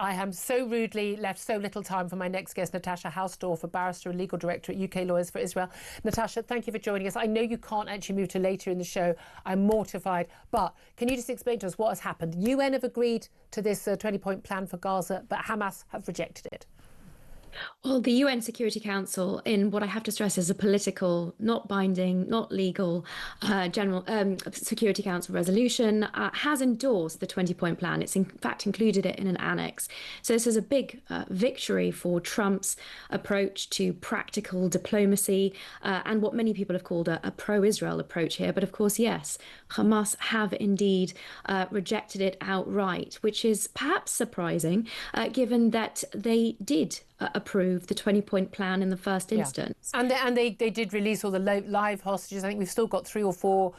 I am so rudely left so little time for my next guest, Natasha Hausdorff, a barrister and legal director at UK Lawyers for Israel. Natasha, thank you for joining us. I know you can't actually move to later in the show. I'm mortified. But can you just explain to us what has happened? UN have agreed to this 20-point plan for Gaza, but Hamas have rejected it. Well, the UN Security Council, in what I have to stress is a political, not binding, not legal, General Security Council resolution, has endorsed the 20-point plan. It's in fact included it in an annex. So this is a big victory for Trump's approach to practical diplomacy and what many people have called a pro-Israel approach here. But of course, yes, Hamas have indeed rejected it outright, which is perhaps surprising, given that they did approve the 20-point plan in the first instance. And they did release all the live hostages. I think we've still got 3 or 4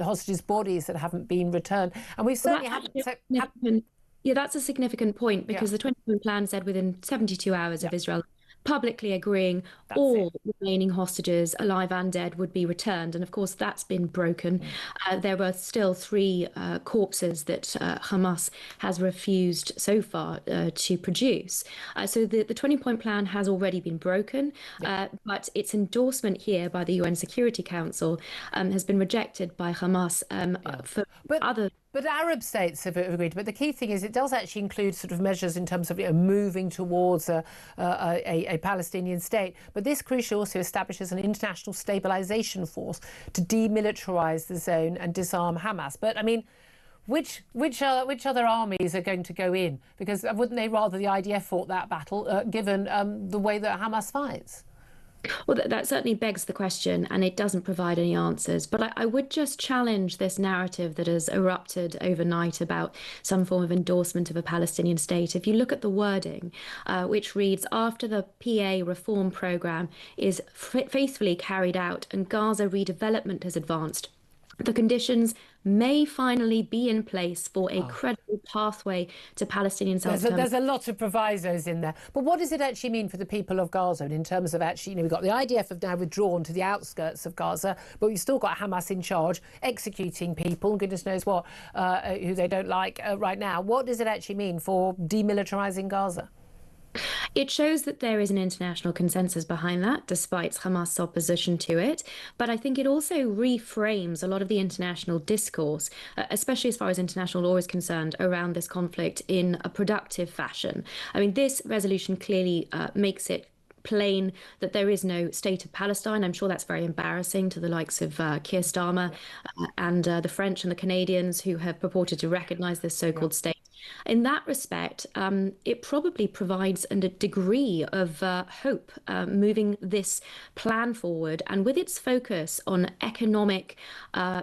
hostages' bodies that haven't been returned. And we certainly haven't... Yeah, that's a significant point, because the 20-point plan said within 72 hours of Israel publicly agreeing all remaining hostages, alive and dead, would be returned. And of course, that's been broken. There were still 3 corpses that Hamas has refused so far to produce. So the 20-point plan has already been broken, but its endorsement here by the UN Security Council has been rejected by Hamas for other... But Arab states have agreed. But the key thing is it does actually include sort of measures in terms of moving towards a Palestinian state. But this crucially also establishes an international stabilisation force to demilitarize the zone and disarm Hamas. But I mean, which other armies are going to go in? Because wouldn't they rather the IDF fought that battle, given the way that Hamas fights? Well, that certainly begs the question, and it doesn't provide any answers. But I would just challenge this narrative that has erupted overnight about some form of endorsement of a Palestinian state. If you look at the wording, which reads, after the PA reform programme is faithfully carried out and Gaza redevelopment has advanced, the conditions may finally be in place for a credible pathway to Palestinian self-determination. There's a lot of provisos in there. But what does it actually mean for the people of Gaza in terms of actually, we've got the IDF have now withdrawn to the outskirts of Gaza, but we've still got Hamas in charge, executing people, goodness knows what, who they don't like right now. What does it actually mean for demilitarising Gaza? It shows that there is an international consensus behind that, despite Hamas' opposition to it. But I think it also reframes a lot of the international discourse, especially as far as international law is concerned, around this conflict in a productive fashion. I mean, this resolution clearly makes it plain that there is no state of Palestine. I'm sure that's very embarrassing to the likes of Keir Starmer and the French and the Canadians who have purported to recognise this so-called state. In that respect, it probably provides a degree of hope moving this plan forward, and with its focus on economic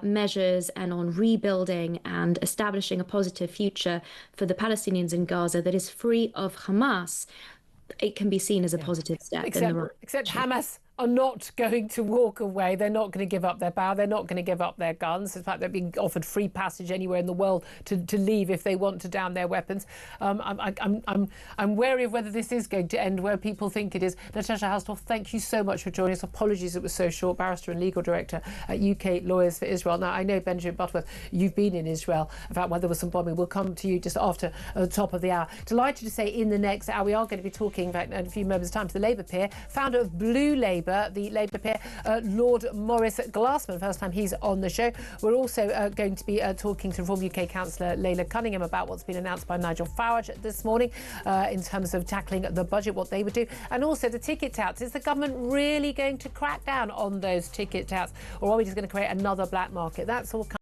measures and on rebuilding and establishing a positive future for the Palestinians in Gaza that is free of Hamas, it can be seen as a positive step. Except Hamas are not going to walk away. They're not going to give up their power. They're not going to give up their guns. In fact, they're being offered free passage anywhere in the world to leave if they want to down their weapons. I'm wary of whether this is going to end where people think it is. Natasha Hausdorff, thank you so much for joining us. Apologies it was so short. Barrister and legal director at UK Lawyers for Israel. Now, I know, Benjamin Butterworth, you've been in Israel. In fact, when there was some bombing, we'll come to you just after the top of the hour. Delighted to say in the next hour, we are going to be talking, in fact, in a few moments' time, to the Labour peer, founder of Blue Labour, the Labour peer, Lord Maurice Glassman. First time he's on the show. We're also going to be talking to Reform UK councillor Layla Cunningham about what's been announced by Nigel Farage this morning in terms of tackling the budget, what they would do, and also the ticket touts. Is the government really going to crack down on those ticket touts, or are we just going to create another black market? That's all coming